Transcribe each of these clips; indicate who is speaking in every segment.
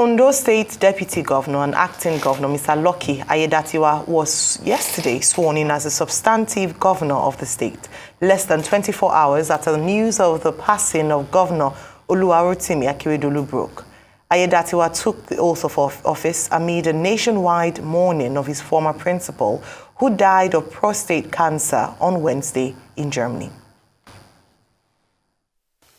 Speaker 1: Ondo State Deputy Governor and Acting Governor, Mr. Lucky Aiyedatiwa, was yesterday sworn in as a substantive governor of the state, less than 24 hours after the news of the passing of Governor Oluwarotimi Akeredolu broke. Aiyedatiwa took the oath of office amid a nationwide mourning of his former principal, who died of prostate cancer on Wednesday in Germany.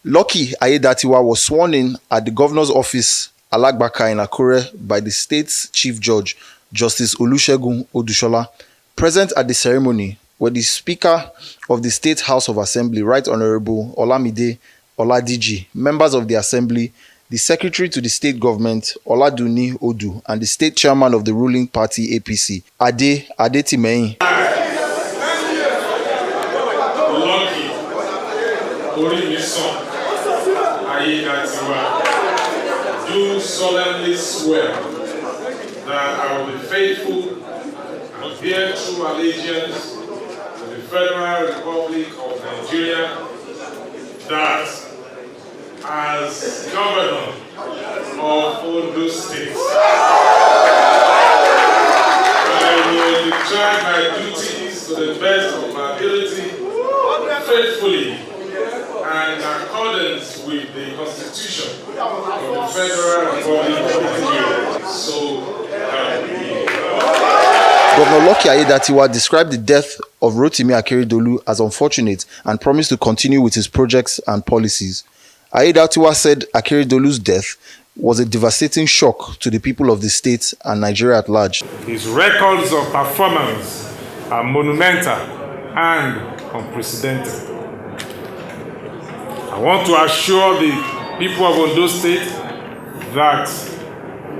Speaker 2: Lucky Aiyedatiwa was sworn in at the governor's office, Alagbaka in Akure, by the state's Chief Judge, Justice Olusegun Odushola. Present at the ceremony were the Speaker of the State House of Assembly, Right Honorable Olamide Oladiji, members of the Assembly, the Secretary to the State Government, Oladuni Odu, and the State Chairman of the ruling party, APC, Aiyedatiwa.
Speaker 3: Do solemnly swear that I will be faithful and bear true allegiance to the Federal Republic of Nigeria, that as Governor of Ondo State, I will discharge my duties to the best of my ability, faithfully, and in accordance with the Constitution of the Federal Republic of Nigeria. So,
Speaker 2: Governor Lucky Aiyedatiwa described the death of Rotimi Akeredolu as unfortunate and promised to continue with his projects and policies. Aiyedatiwa said Akeredolu's death was a devastating shock to the people of the state and Nigeria at large.
Speaker 3: His records of performance are monumental and unprecedented. I want to assure the people of Ondo State that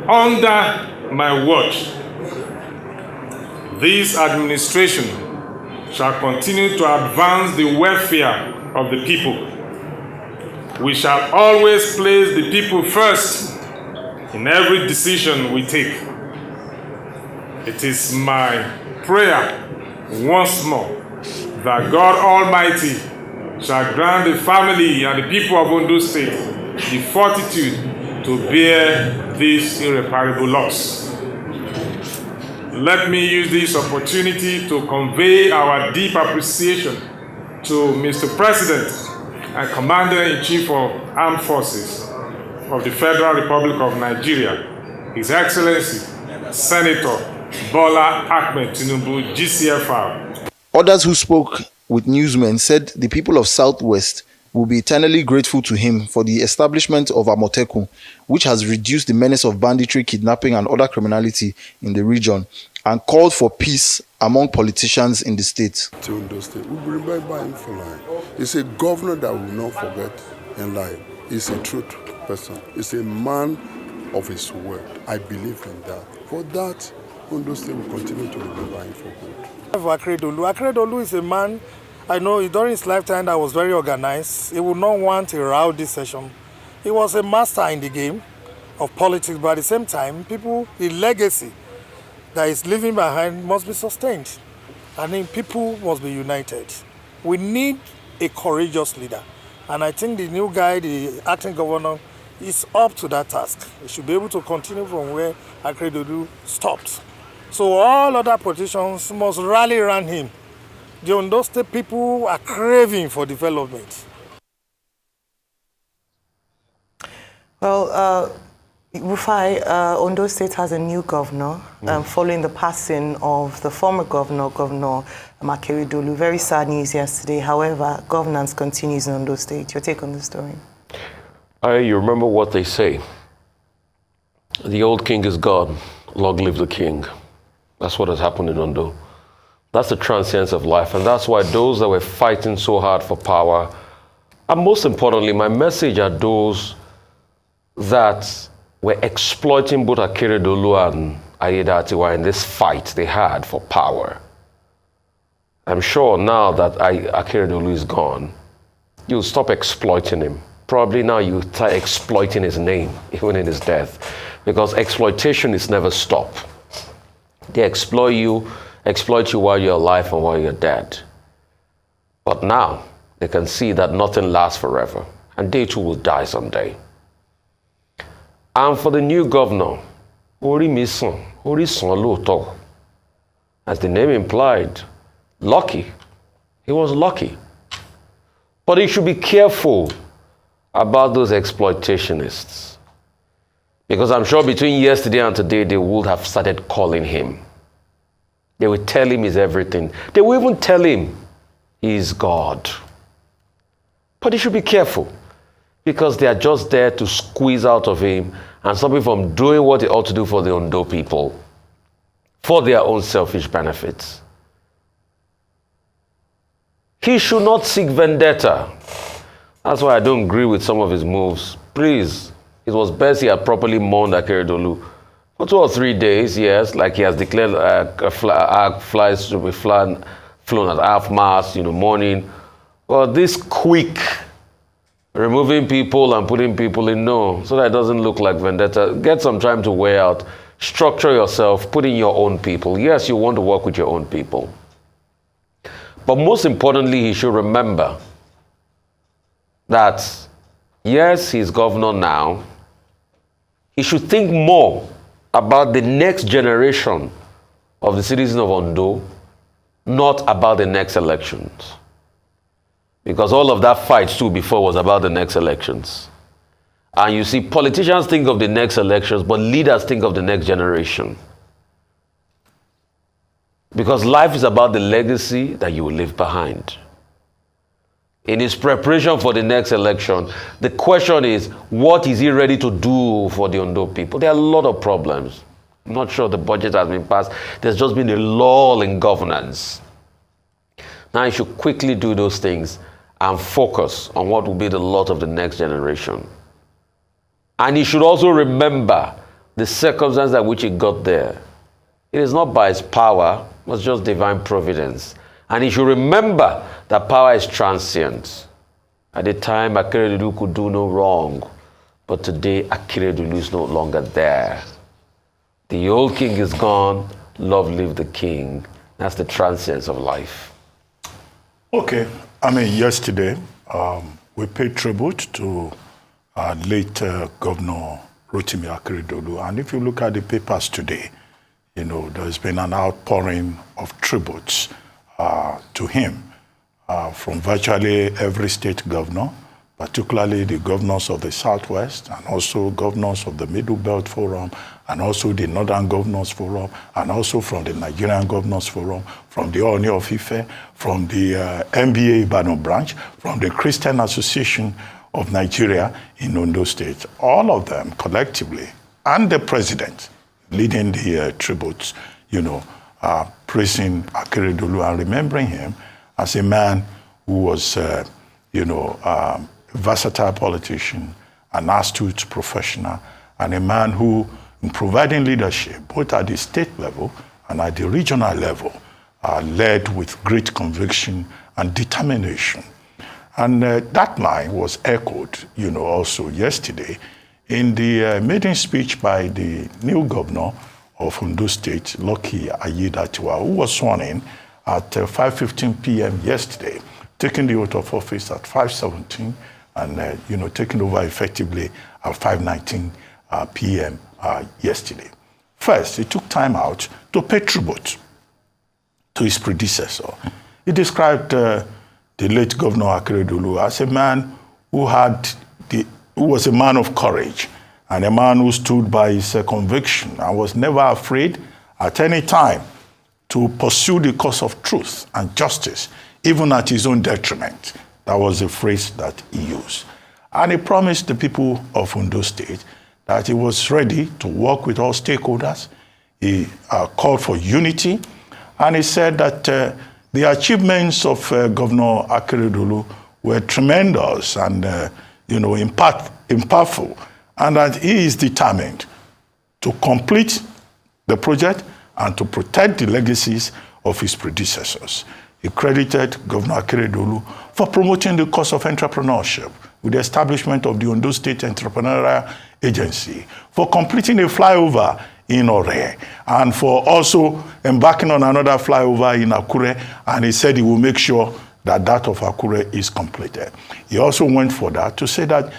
Speaker 3: under my watch, this administration shall continue to advance the welfare of the people. We shall always place the people first in every decision we take. It is my prayer once more that God Almighty shall grant the family and the people of Ondo State the fortitude to bear this irreparable loss. Let me use this opportunity to convey our deep appreciation to Mr. President and Commander-in-Chief of Armed Forces of the Federal Republic of Nigeria, His Excellency, Senator Bola Ahmed Tinubu, GCFR.
Speaker 2: Others who spoke with newsmen said the people of Southwest will be eternally grateful to him for the establishment of Amotekun, which has reduced the menace of banditry, kidnapping, and other criminality in the region, and called for peace among politicians in the state.
Speaker 4: To Ondo State, we will remember him for life. He's a governor that we will not forget in life. He's a truth person. He's a man of his word. I believe in that. For that, Ondo State will continue to remember him for good.
Speaker 5: Akeredolu is a man, I know during his lifetime that was very organized. He would not want a rowdy session. He was a master in the game of politics, but at the same time, the legacy that is leaving behind must be sustained. I think people must be united. We need a courageous leader. And I think the new guy, the acting governor, is up to that task. He should be able to continue from where Akeredolu stopped. So all other politicians must rally around him. The Ondo State people are craving for development.
Speaker 1: Well, Rufai, Ondo State has a new governor following the passing of the former governor, Governor Akeredolu. Very sad news yesterday. However, governance continues in Ondo State. Your take on the story?
Speaker 6: You remember what they say. The old king is gone. Long live the king. That's what has happened in Ondo. That's the transience of life. And that's why those that were fighting so hard for power, and most importantly, my message are those that were exploiting both Akeredolu and Aiyedatiwa in this fight they had for power. I'm sure now that Akeredolu is gone, you'll stop exploiting him. Probably now you start exploiting his name, even in his death, because exploitation is never stop. They exploit you while you're alive and while you're dead. But now they can see that nothing lasts forever, and they too will die someday. And for the new governor, Ori Mison, Ori Sonloto, as the name implied, lucky. He was lucky. But he should be careful about those exploitationists. Because I'm sure between yesterday and today, they would have started calling him. They would tell him he's everything. They will even tell him he's God. But he should be careful, because they are just there to squeeze out of him and stop him from doing what he ought to do for the Ondo people, for their own selfish benefits. He should not seek vendetta. That's why I don't agree with some of his moves. Please, it was best he had properly mourned Akeredolu for 2 or 3 days, yes, like he has declared flights to be flown at half-mast, mourning. But this quick removing people and putting people in, no, so that it doesn't look like vendetta. Get some time to wear out. Structure yourself, put in your own people. Yes, you want to work with your own people. But most importantly, he should remember that, yes, he's governor now. He should think more about the next generation of the citizens of Ondo, not about the next elections. Because all of that fight too before was about the next elections. And you see, politicians think of the next elections, but leaders think of the next generation. Because life is about the legacy that you will leave behind. In his preparation for the next election, the question is, what is he ready to do for the Ondo people? There are a lot of problems. I'm not sure the budget has been passed. There's just been a lull in governance. Now he should quickly do those things and focus on what will be the lot of the next generation. And he should also remember the circumstance at which he got there. It is not by his power, it was just divine providence. And he should remember that power is transient. At the time, Akeredolu could do no wrong. But today, Akeredolu is no longer there. The old king is gone. Long live the king. That's the transience of life.
Speaker 7: Okay. Yesterday, we paid tribute to late Governor Rotimi Akeredolu. And if you look at the papers today, there's been an outpouring of tributes to him from virtually every state governor, particularly the governors of the Southwest, and also governors of the Middle Belt Forum, and also the Northern Governors Forum, and also from the Nigerian Governors Forum, from the Oni of Ife, from the MBA Ibadan branch, from the Christian Association of Nigeria in Ondo State. All of them collectively, and the president leading the tributes, praising Akeredolu and remembering him as a man who was, a versatile politician, an astute professional, and a man who, in providing leadership, both at the state level and at the regional level, led with great conviction and determination. And that line was echoed, also yesterday in the maiden speech by the new governor of Ondo State, Lucky Aiyedatiwa, who was sworn in at 5:15 p.m. yesterday, taking the oath of office at 5:17 and, taking over effectively at 5:19 p.m. Yesterday. First, he took time out to pay tribute to his predecessor. He described the late Governor Akeredolu as a man who was a man of courage and a man who stood by his conviction and was never afraid at any time to pursue the cause of truth and justice, even at his own detriment. That was the phrase that he used. And he promised the people of Ondo State that he was ready to work with all stakeholders. He called for unity, and he said that the achievements of Governor Akeredolu were tremendous and impactful, and that he is determined to complete the project and to protect the legacies of his predecessors. He credited Governor Akeredolu for promoting the cause of entrepreneurship with the establishment of the Ondo State Entrepreneurial Agency, for completing a flyover in Ore, and for also embarking on another flyover in Akure, and he said he will make sure that that of Akure is completed. He also went for that to say that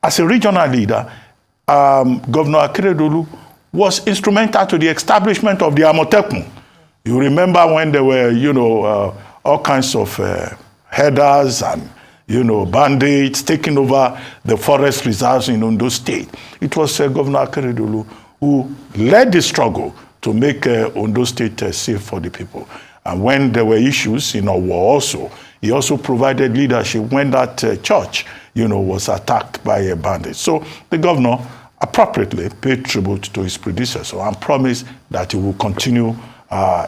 Speaker 7: as a regional leader, Governor Akeredolu was instrumental to the establishment of the Amotekun. You remember when there were, all kinds of headers and, bandits taking over the forest reserves in Ondo State. It was Governor Akeredolu who led the struggle to make Ondo State safe for the people. And when there were issues in our war also, he also provided leadership when that church, was attacked by bandits. So the governor appropriately paid tribute to his predecessor and promised that he will continue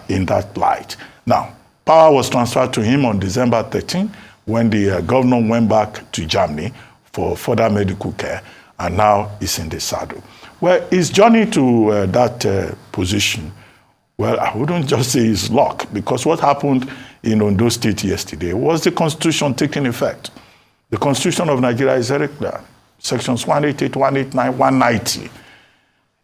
Speaker 7: in that light. Now, power was transferred to him on December 13 when the governor went back to Germany for further medical care, and now he's in the saddle. Well, his journey to that position, well, I wouldn't just say his luck, because what happened in Ondo State yesterday was the Constitution taking effect. The Constitution of Nigeria is very clear. Sections 188, 189, 190.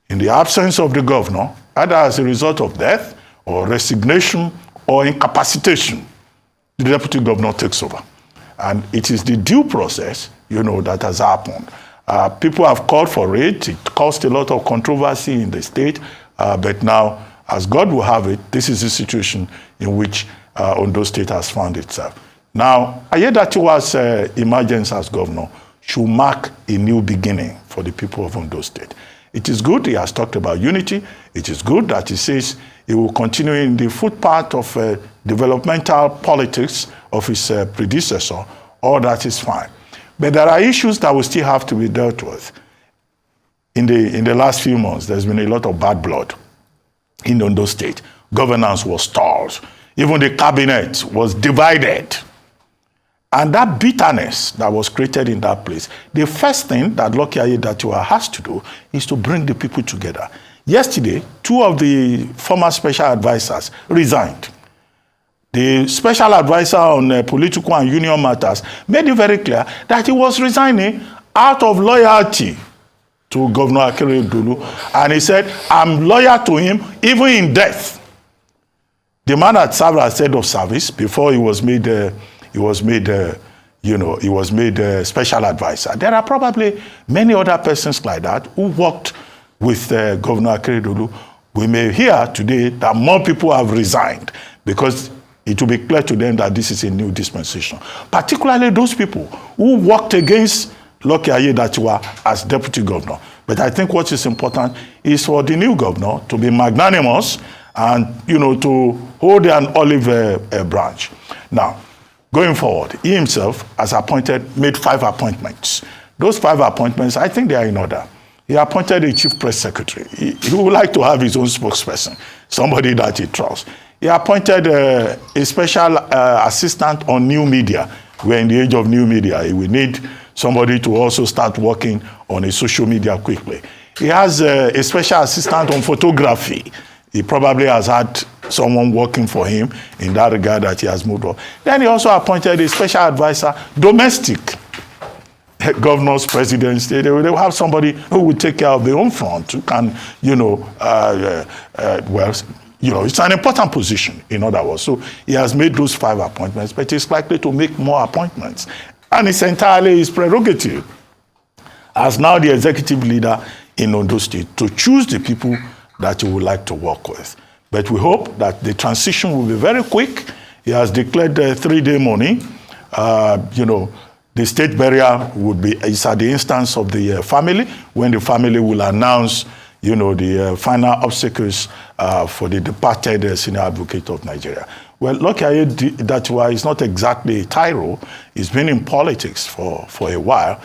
Speaker 7: In the absence of the governor, either as a result of death or resignation or incapacitation, the deputy governor takes over. And it is the due process, that has happened. People have called for it. It caused a lot of controversy in the state. But now, as God will have it, this is the situation in which Ondo State has found itself. Now, Aiyedatiwa's emergence as governor should mark a new beginning for the people of Ondo State. It is good he has talked about unity. It is good that he says he will continue in the footpath of developmental politics of his predecessor. All that is fine. But there are issues that will still have to be dealt with. In the last few months, there's been a lot of bad blood in Ondo State. Governance was stalled. Even the cabinet was divided. And that bitterness that was created in that place, the first thing that Lucky Aiyedatiwa has to do is to bring the people together. Yesterday, 2 of the former special advisors resigned. The special advisor on political and union matters made it very clear that he was resigning out of loyalty to Governor Akeredolu. And he said, I'm loyal to him even in death. The man had served as head of service before he was made special advisor. There are probably many other persons like that who worked with Governor Akeredolu. We may hear today that more people have resigned because it will be clear to them that this is a new dispensation. Particularly those people who worked against Lucky Aiyedatiwa as deputy governor. But I think what is important is for the new governor to be magnanimous and, to hold an olive branch. Now, going forward, he himself has made 5 appointments. Those 5 appointments, I think they are in order. He appointed a chief press secretary. He would like to have his own spokesperson, somebody that he trusts. He appointed a special assistant on new media. We're in the age of new media. He will need somebody to also start working on a social media quickly. He has a special assistant on photography. He probably has had someone working for him in that regard that he has moved on. Then he also appointed a special advisor, domestic governors, presidents. They will have somebody who will take care of their own front, who can, it's an important position, in other words. So he has made those 5 appointments, but he's likely to make more appointments. And it's entirely his prerogative, as now the executive leader in Ondo State, to choose the people that he would like to work with. But we hope that the transition will be very quick. He has declared 3-day mourning. The state burial is at the instance of the family, when the family will announce, the final obsequies for the departed senior advocate of Nigeria. Well, Lucky Aiyedatiwa is not exactly a tyro. He's been in politics for a while.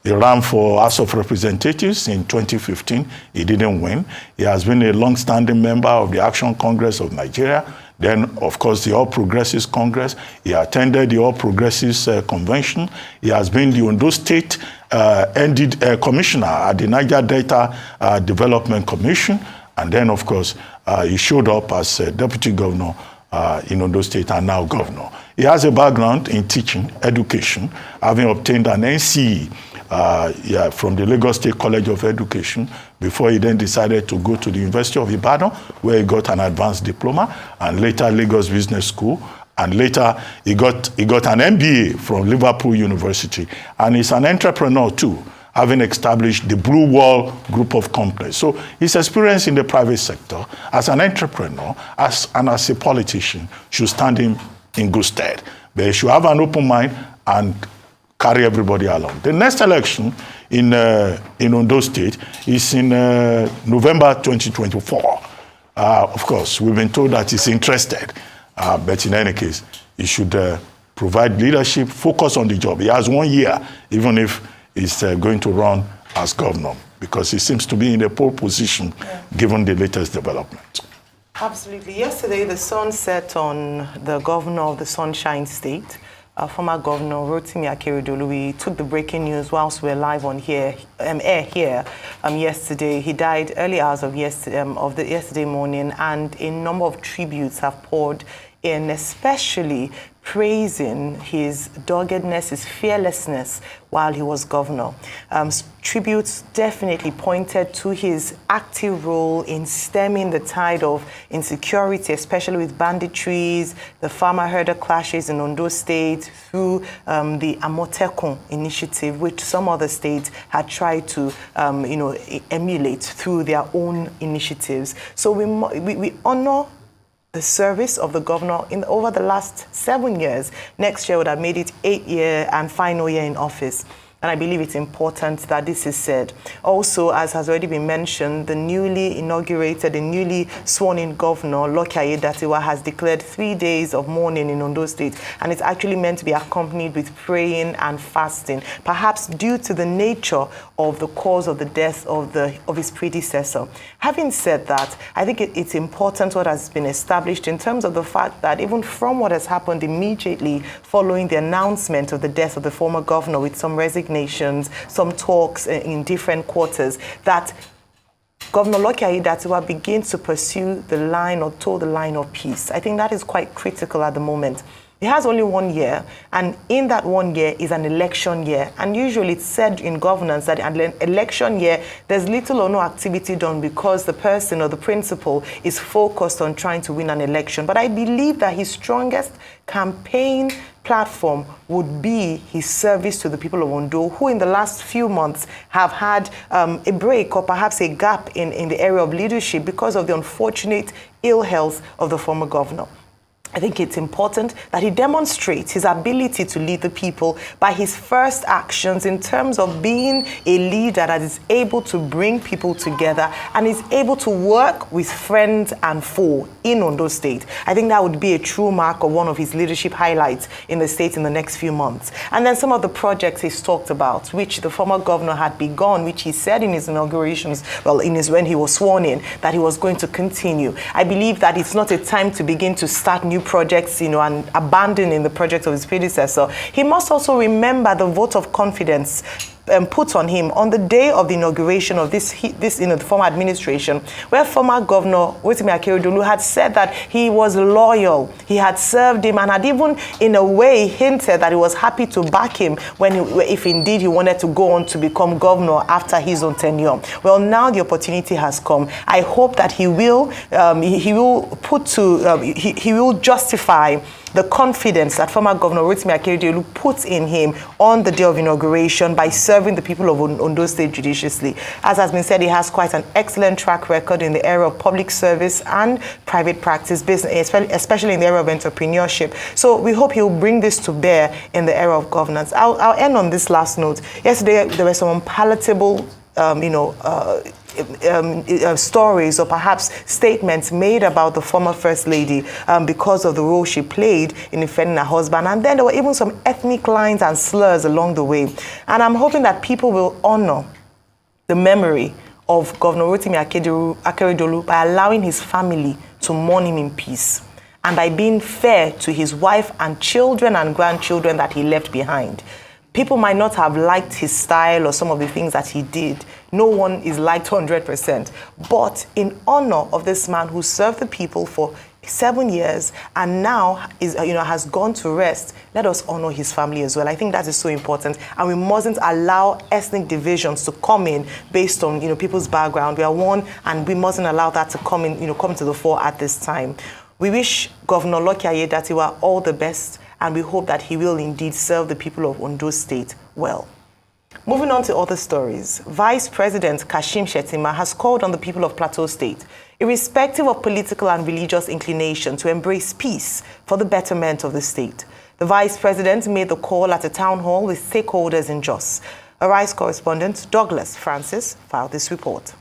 Speaker 7: He ran for House of Representatives in 2015. He didn't win. He has been a long-standing member of the Action Congress of Nigeria. Then, of course, the All Progressives Congress. He attended the All Progressives Convention. He has been the Ondo State Commissioner at the Niger Delta Development Commission. And then, of course, he showed up as Deputy Governor in Ondo State and now Governor. He has a background in teaching, education, having obtained an NCE from the Lagos State College of Education before he then decided to go to the University of Ibadan, where he got an advanced diploma, and later Lagos Business School, and later he got an MBA from Liverpool University. And he's an entrepreneur too, having established the Blue Wall group of companies. So his experience in the private sector as an entrepreneur and as a politician should stand him in good stead. But he should have an open mind and carry everybody along. The next election in Ondo State is in November 2024. Of course, we've been told that he's interested, but in any case, he should provide leadership, focus on the job. He has 1 year, even if he's going to run as governor, because he seems to be in a pole position given the latest development.
Speaker 1: Absolutely. Yesterday, the sun set on the governor of the Sunshine State, former Governor Rotimi Akeredolu. We took the breaking news whilst we were live on air here yesterday. He died early hours of yesterday morning, and a number of tributes have poured in, especially praising his doggedness, his fearlessness while he was governor. Tributes definitely pointed to his active role in stemming the tide of insecurity, especially with banditries, the farmer-herder clashes in Ondo State, through the Amotekun initiative, which some other states had tried to emulate through their own initiatives. So we honor the service of the governor over the last 7 years. Next year would have made it 8-year and final year in office. And I believe it's important that this is said. Also, as has already been mentioned, the newly inaugurated, the newly sworn-in governor, Lucky Aiyedatiwa, has declared 3 days of mourning in Ondo State, and it's actually meant to be accompanied with praying and fasting, perhaps due to the nature of the cause of the death of his predecessor. Having said that, I think it's important what has been established in terms of the fact that even from what has happened immediately following the announcement of the death of the former governor, with some resignations, some talks in different quarters, that Governor Lucky Aiyedatiwa begins to pursue the line or toe the line of peace. I think that is quite critical at the moment. He has only 1 year, and in that 1 year is an election year. And usually it's said in governance that an election year, there's little or no activity done because the person or the principal is focused on trying to win an election. But I believe that his strongest campaign platform would be his service to the people of Ondo, who in the last few months have had a break or perhaps a gap in the area of leadership because of the unfortunate ill health of the former governor. I think it's important that he demonstrates his ability to lead the people by his first actions in terms of being a leader that is able to bring people together and is able to work with friends and foe in Ondo State. I think that would be a true mark of one of his leadership highlights in the state in the next few months. And then some of the projects he's talked about, which the former governor had begun, which he said in his inaugurations, when he was sworn in, that he was going to continue. I believe that it's not a time to begin to start new projects, and abandoning the project of his predecessor. He must also remember the vote of confidence put on him on the day of the inauguration of this the former administration, where former Governor Rotimi Akeredolu had said that he was loyal, he had served him, and had even in a way hinted that he was happy to back him if indeed he wanted to go on to become governor after his own tenure. Well, now the opportunity has come. I hope that he will justify the confidence that former Governor Rotimi Akeredolu put in him on the day of inauguration by serving the people of Ondo State judiciously. As has been said, he has quite an excellent track record in the area of public service and private practice business, especially in the area of entrepreneurship. So we hope he'll bring this to bear in the area of governance. I'll end on this last note. Yesterday, there were some unpalatable stories or perhaps statements made about the former First Lady because of the role she played in defending her husband. And then there were even some ethnic lines and slurs along the way. And I'm hoping that people will honor the memory of Governor Rotimi Akeredolu by allowing his family to mourn him in peace, and by being fair to his wife and children and grandchildren that he left behind. People might not have liked his style or some of the things that he did. No one is liked 100%. But in honor of this man who served the people for 7 years and now has gone to rest, let us honor his family as well. I think that is so important. And we mustn't allow ethnic divisions to come in based on people's background. We are one, and we mustn't allow that to come to the fore at this time. We wish Governor Lucky Aiyedatiwa all the best, and we hope that he will indeed serve the people of Ondo State well. Moving on to other stories, Vice President Kashim Shettima has called on the people of Plateau State, irrespective of political and religious inclination, to embrace peace for the betterment of the state. The Vice President made the call at a town hall with stakeholders in Jos. Arise correspondent Douglas Francis filed this report.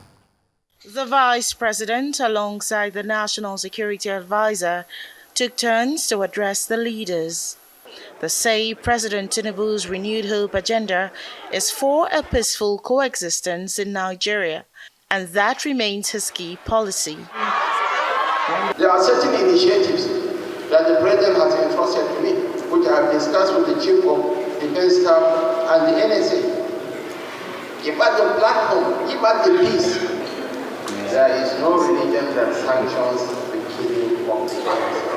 Speaker 8: The Vice President, alongside the National Security Advisor, took turns to address the leaders. They say President Tinubu's renewed hope agenda is for a peaceful coexistence in Nigeria, and that remains his key policy.
Speaker 9: There are certain initiatives that the President has entrusted to me, which I have discussed with the Chief of Defense Staff and the NSA. If at the platform, if at the peace, there is no religion that sanctions the killing of the innocent.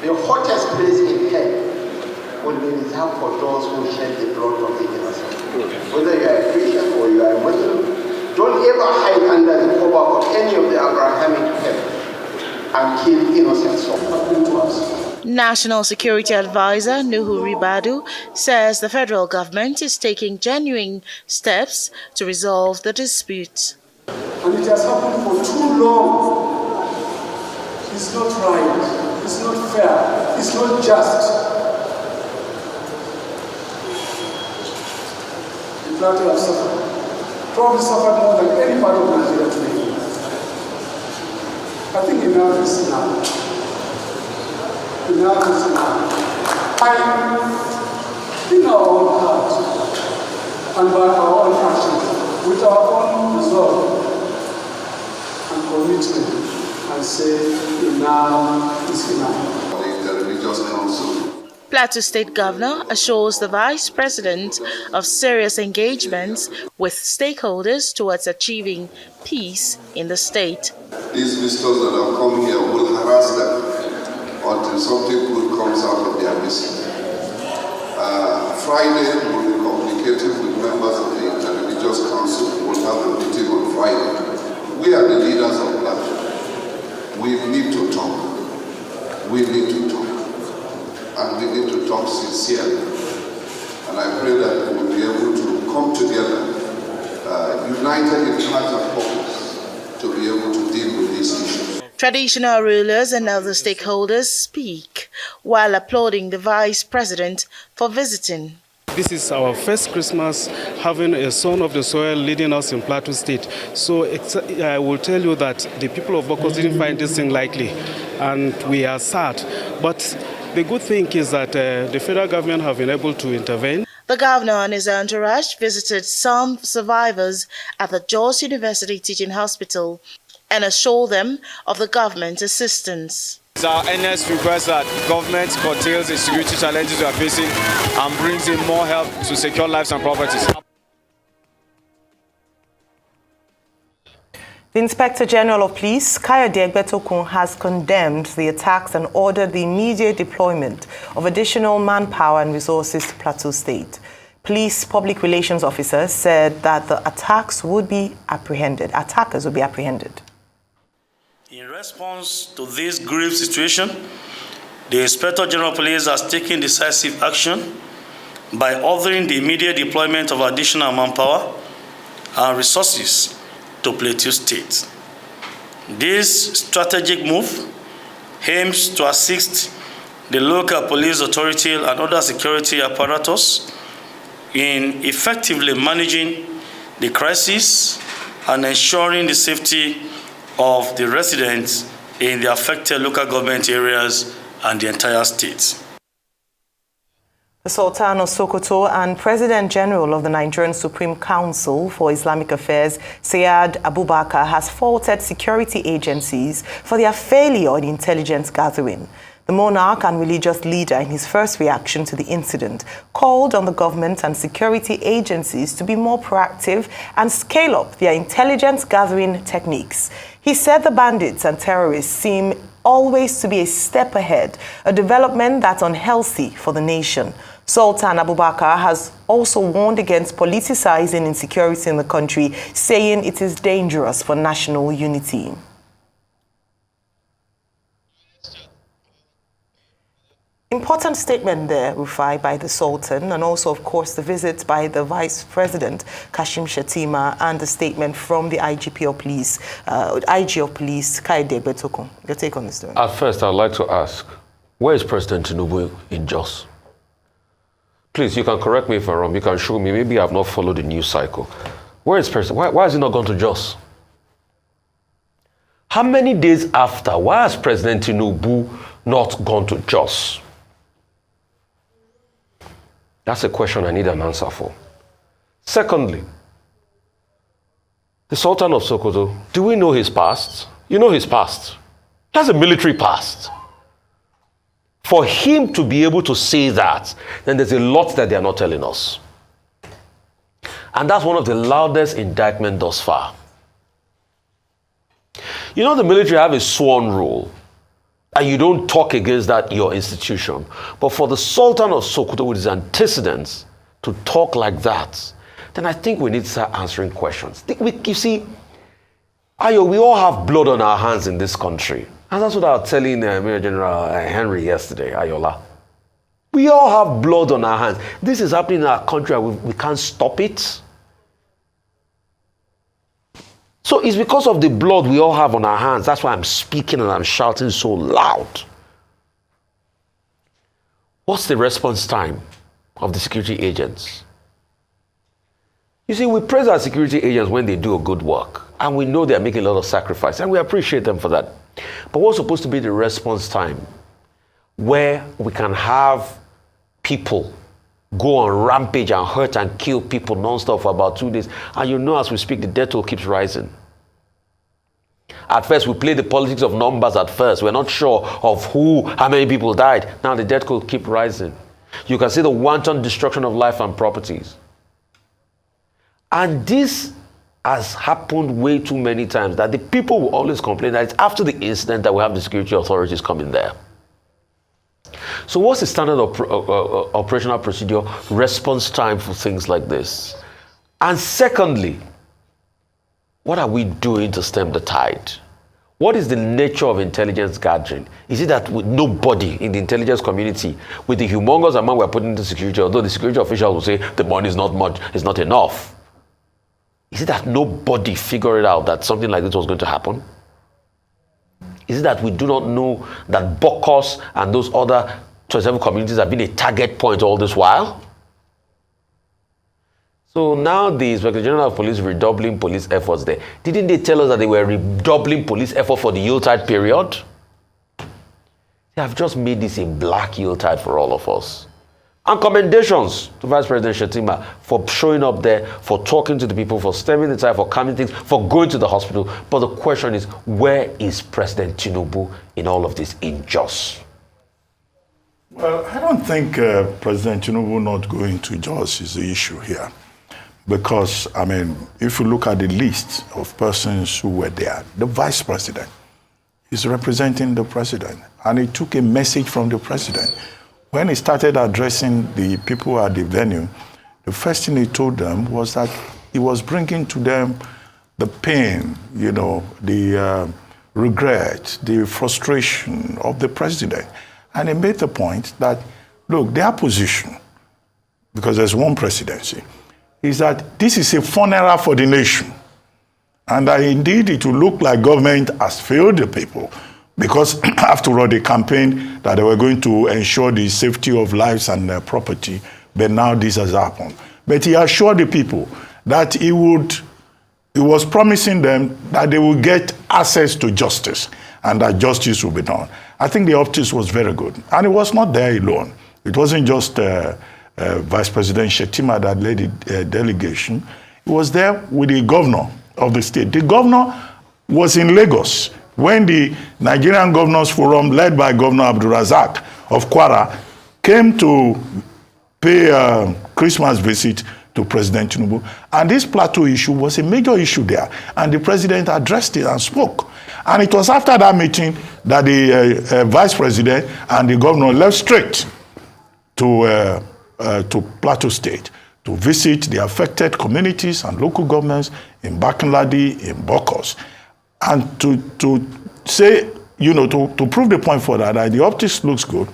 Speaker 9: The hottest place in hell will be reserved for those who shed the blood of the innocent. Whether you are a Christian or you are a Muslim, don't ever hide under the cover of any of the Abrahamic faith and kill innocent souls.
Speaker 8: National Security Advisor Nuhu Ribadu says the federal government is taking genuine steps to resolve the dispute.
Speaker 10: And it has happened for too long. It's not right, it's not fair, it's not just. The Plateau have suffered, probably suffered more than any part of Nigeria today. I think enough is enough. Enough is enough. In our own heart and by our own actions, with our own resolve and commitment, I say enough is enough.
Speaker 9: The Religious Council.
Speaker 8: Plateau State Governor assures the Vice President of serious engagements with stakeholders towards achieving peace in the state.
Speaker 9: These visitors that have come here will harass them until something good comes out of their visit. Friday will be communicating with members of the Interreligious Council. We'll have a meeting on Friday. We are the leaders of Plateau. We need to talk. We need to talk. And we need to talk sincerely. And I pray that we will be able to come together, united in heart and purpose, to be able to deal with these issues.
Speaker 8: Traditional rulers and other stakeholders speak while applauding the Vice President for visiting.
Speaker 11: This is our first Christmas having a son of the soil leading us in Plateau State. So I will tell you that the people of Bokos didn't find this thing likely, and we are sad. But the good thing is that the federal government have been able to intervene.
Speaker 8: The governor and his entourage visited some survivors at the Jos University Teaching Hospital and assured them of the government's assistance.
Speaker 12: It's our earnest request that government curtails the security challenges we are facing and brings in more help to secure lives and properties.
Speaker 1: The Inspector General of Police, Aiyedatiwa, has condemned the attacks and ordered the immediate deployment of additional manpower and resources to Plateau State. Police Public Relations Officer said that the attackers would be apprehended.
Speaker 13: In response to this grave situation, the Inspector General of Police has taken decisive action by ordering the immediate deployment of additional manpower and resources to Plateau State. This strategic move aims to assist the local police authority and other security apparatus in effectively managing the crisis and ensuring the safety of the residents in the affected local government areas and the entire state.
Speaker 1: The Sultan of Sokoto and President General of the Nigerian Supreme Council for Islamic Affairs, Syed Abubakar, has faulted security agencies for their failure in intelligence gathering. The monarch and religious leader, in his first reaction to the incident, called on the government and security agencies to be more proactive and scale up their intelligence gathering techniques. He said the bandits and terrorists seem always to be a step ahead, a development that's unhealthy for the nation. Sultan Abubakar has also warned against politicizing insecurity in the country, saying it is dangerous for national unity. Important statement there, Rufai, by the Sultan, and also, of course, the visit by the Vice President, Kashim Shettima, and the statement from the IGP of Police, IG of Police, Kaide Betokun. Your take on this story?
Speaker 6: At first, I'd like to ask, where is President Tinubu in Jos? Please, you can correct me if I'm wrong. You can show me. Maybe I've not followed the news cycle. Where is President? Why has he not gone to Jos? How many days after? Why has President Tinubu not gone to Jos? That's a question I need an answer for. Secondly, the Sultan of Sokoto, do we know his past? You know his past. He has a military past. For him to be able to say that, then there's a lot that they are not telling us. And that's one of the loudest indictments thus far. You know, the military have a sworn rule, and you don't talk against that, your institution. But for the Sultan of Sokoto with his antecedents to talk like that, then I think we need to start answering questions. You see, Ayo, we all have blood on our hands in this country. And that's what I was telling Major General Henry yesterday, Ayola. We all have blood on our hands. This is happening in our country and we can't stop it. So it's because of the blood we all have on our hands. That's why I'm speaking and I'm shouting so loud. What's the response time of the security agents? You see, we praise our security agents when they do a good work. And we know they're making a lot of sacrifice. And we appreciate them for that. But what's supposed to be the response time where we can have people go on rampage and hurt and kill people non-stop for about 2 days. And you know, as we speak, the death toll keeps rising. At first, we play the politics of numbers at first. We're not sure of how many people died. Now the death toll keeps rising. You can see the wanton destruction of life and properties. And this has happened way too many times that the people will always complain that it's after the incident that we have the security authorities coming there. So what's the standard operational procedure response time for things like this? And secondly, what are we doing to stem the tide? What is the nature of intelligence gathering? Is it that with nobody in the intelligence community, with the humongous amount we're putting into security, although the security officials will say the money is not much, it's not enough, is it that nobody figured out that something like this was going to happen? Is it that we do not know that Bokos and those other 27 communities have been a target point all this while? So now the Inspector General of Police redoubling police efforts there. Didn't they tell us that they were redoubling police effort for the Yuletide period? They have just made this a black Yuletide for all of us. And commendations to Vice President Shettima for showing up there, for talking to the people, for stemming the tide, for calming things, for going to the hospital. But the question is, where is President Tinubu in all of this injustice?
Speaker 7: Well, I don't think President Tinubu not going to Jos is the issue here. Because, I mean, if you look at the list of persons who were there, the Vice President is representing the President. And he took a message from the President. When he started addressing the people at the venue, the first thing he told them was that he was bringing to them the pain, you know, the regret, the frustration of the President. And he made the point that, look, their position, because there's one presidency, is that this is a funeral for the nation. And that indeed it will look like government has failed the people. Because after all, they campaigned that they were going to ensure the safety of lives and property, but now this has happened. But he assured the people that he was promising them that they will get access to justice and that justice will be done. I think the optics was very good. And it was not there alone. It wasn't just Vice President Shettima that led the delegation. He was there with the governor of the state. The governor was in Lagos when the Nigerian Governors Forum, led by Governor Abdulrazak of Kwara, came to pay a Christmas visit to President Tinubu. And this Plateau issue was a major issue there. And the President addressed it and spoke. And it was after that meeting that the Vice President and the Governor left straight to Plateau State to visit the affected communities and local governments in Bakinladi, in Bokos. And to say, you know, to prove the point for that the optics looks good,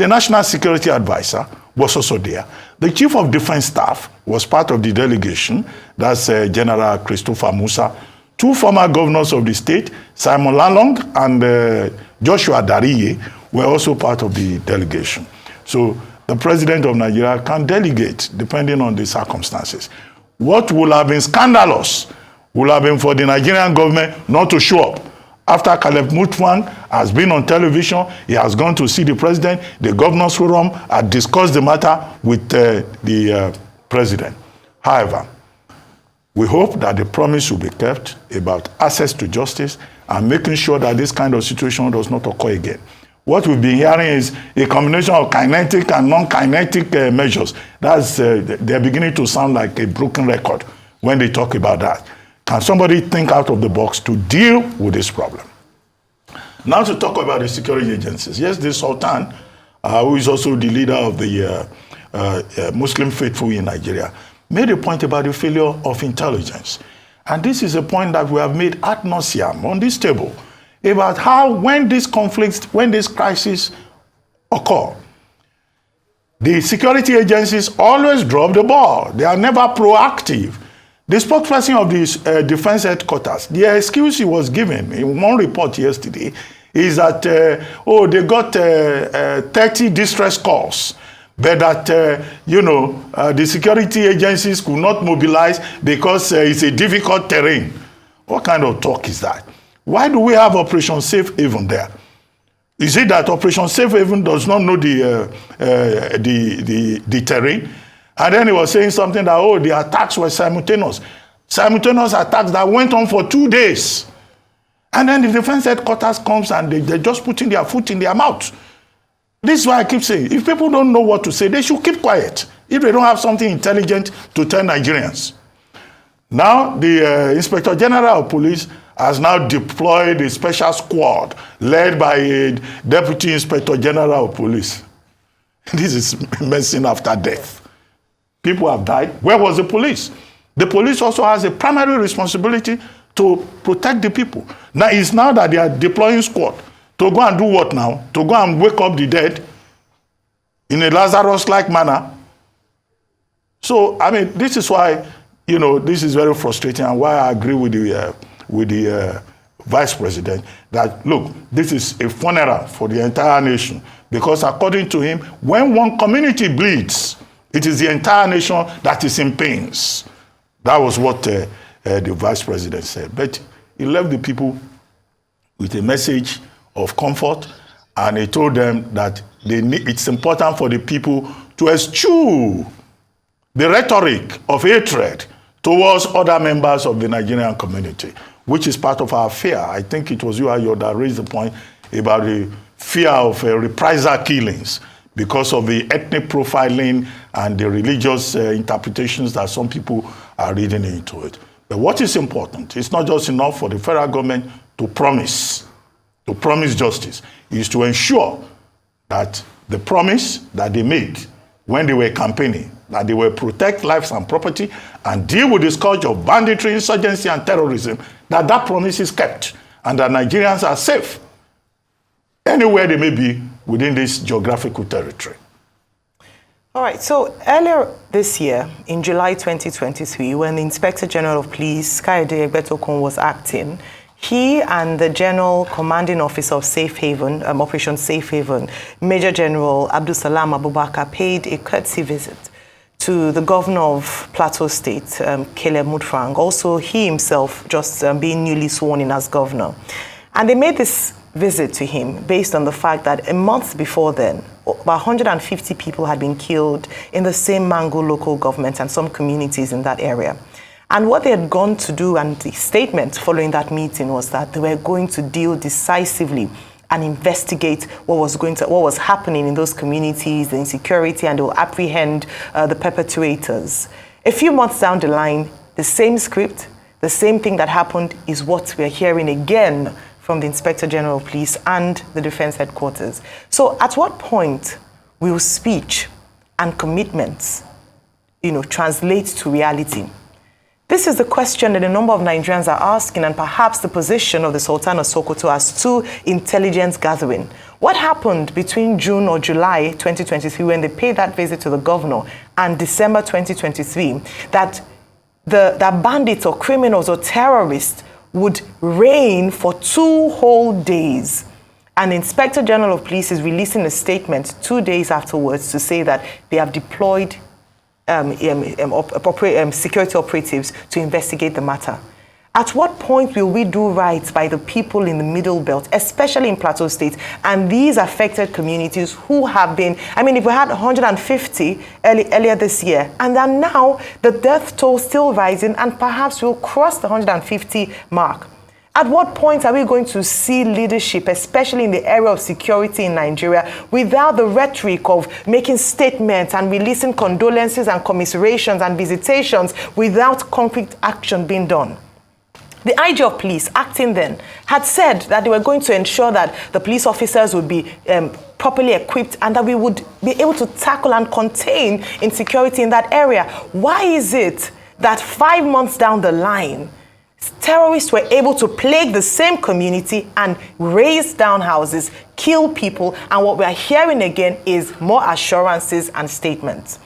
Speaker 7: The National Security Advisor was also there. The Chief of Defense Staff was part of the delegation. That's General Christopher Musa. 2 former governors of the state, Simon Lalong and Joshua Dariye, were also part of the delegation. So the president of Nigeria can delegate depending on the circumstances. What will have been scandalous will have been for the Nigerian government not to show up. After Caleb Mutfwang has been on television, he has gone to see the president, the governors forum had discussed the matter with the president. However, we hope that the promise will be kept about access to justice and making sure that this kind of situation does not occur again. What we've been hearing is a combination of kinetic and non-kinetic measures. They're beginning to sound like a broken record when they talk about that. Can somebody think out of the box to deal with this problem? Now to talk about the security agencies. Yes, the Sultan, who is also the leader of the Muslim faithful in Nigeria, made a point about the failure of intelligence. And this is a point that we have made ad nauseam on this table about how when these conflicts, when these crises occur, the security agencies always drop the ball. They are never proactive. The spokesperson of the defense headquarters, the excuse he was given in one report yesterday is that, they got 30 distress calls, but that, the security agencies could not mobilize because it's a difficult terrain. What kind of talk is that? Why do we have Operation Safe Haven there? Is it that Operation Safe Haven does not know the terrain? And then he was saying something that, the attacks were simultaneous. Simultaneous attacks that went on for 2 days. And then the defense headquarters comes and they're just putting their foot in their mouth. This is why I keep saying, if people don't know what to say, they should keep quiet. If they don't have something intelligent to tell Nigerians. Now, the Inspector General of Police has now deployed a special squad led by a Deputy Inspector General of Police. This is medicine after death. People have died. Where was the police? The police also has a primary responsibility to protect the people. Now, it's now that they are deploying squad to go and do what now? To go and wake up the dead in a Lazarus-like manner. So, this is why, this is very frustrating and why I agree with the Vice President that, look, this is a funeral for the entire nation. Because according to him, when one community bleeds, it is the entire nation that is in pains. That was what the Vice President said. But he left the people with a message of comfort, and he told them that it's important for the people to eschew the rhetoric of hatred towards other members of the Nigerian community, which is part of our fear. I think it was you, Ayo, that raised the point about the fear of reprisal killings because of the ethnic profiling and the religious interpretations that some people are reading into it. But what is important, it's not just enough for the federal government to promise justice. It's to ensure that the promise that they made when they were campaigning, that they will protect lives and property and deal with the scourge of banditry, insurgency, and terrorism, that promise is kept and that Nigerians are safe anywhere they may be within this geographical territory.
Speaker 1: All right, so earlier this year, in July 2023, when the Inspector General of Police, Aiyedatiwa, was acting, he and the General Commanding Officer of Safe Haven, Operation Safe Haven, Major General Abdulsalam Abubakar, paid a courtesy visit to the Governor of Plateau State, Caleb Mutfwang. Also, he himself just being newly sworn in as governor. And they made this visit to him based on the fact that a month before then, about 150 people had been killed in the same Mango local government and some communities in that area. And what they had gone to do, and the statement following that meeting, was that they were going to deal decisively and investigate what was happening in those communities, the insecurity, and they will apprehend the perpetrators. A few months down the line, the same script, the same thing that happened is what we're hearing again from the Inspector General of Police and the Defense Headquarters. So at what point will speech and commitments, translate to reality? This is the question that a number of Nigerians are asking, and perhaps the position of the Sultan of Sokoto as to intelligence gathering. What happened between June or July 2023 when they paid that visit to the governor and December 2023 that that bandits or criminals or terrorists would reign for 2 whole days? And the Inspector General of Police is releasing a statement 2 days afterwards to say that they have deployed security operatives to investigate the matter. At what point will we do right by the people in the Middle Belt, especially in Plateau State, and these affected communities who have been, I mean, if we had 150 earlier this year, and then now the death toll still rising, and perhaps we'll cross the 150 mark. At what point are we going to see leadership, especially in the area of security in Nigeria, without the rhetoric of making statements and releasing condolences and commiserations and visitations without concrete action being done? The IG of police, acting then, had said that they were going to ensure that the police officers would be properly equipped and that we would be able to tackle and contain insecurity in that area. Why is it that 5 months down the line, terrorists were able to plague the same community and raise down houses, kill people, and what we are hearing again is more assurances and statements?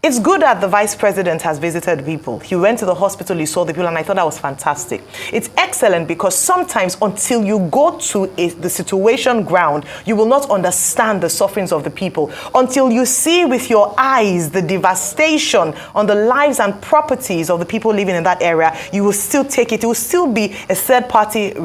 Speaker 1: It's good that the Vice President has visited people. He went to the hospital, he saw the people, and I thought that was fantastic. It's excellent because sometimes until you go to the situation ground, you will not understand the sufferings of the people. Until you see with your eyes the devastation on the lives and properties of the people living in that area, you will still take it. It will still be a third-party,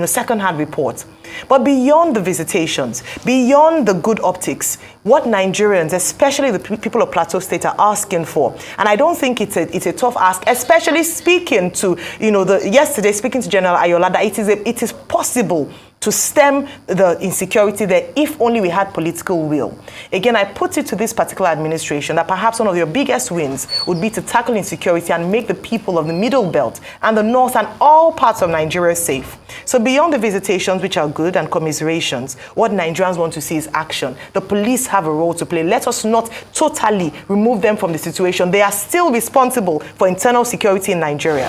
Speaker 1: second-hand report. But beyond the visitations, beyond the good optics, what Nigerians, especially the people of Plateau State, are asking for, and I don't think it's a tough ask, especially speaking to, yesterday speaking to General Ayola, that it is possible to stem the insecurity there if only we had political will. Again, I put it to this particular administration that perhaps one of your biggest wins would be to tackle insecurity and make the people of the Middle Belt and the North and all parts of Nigeria safe. So beyond the visitations, which are good, and commiserations, what Nigerians want to see is action. The police have a role to play. Let us not totally remove them from the situation. They are still responsible for internal security in Nigeria.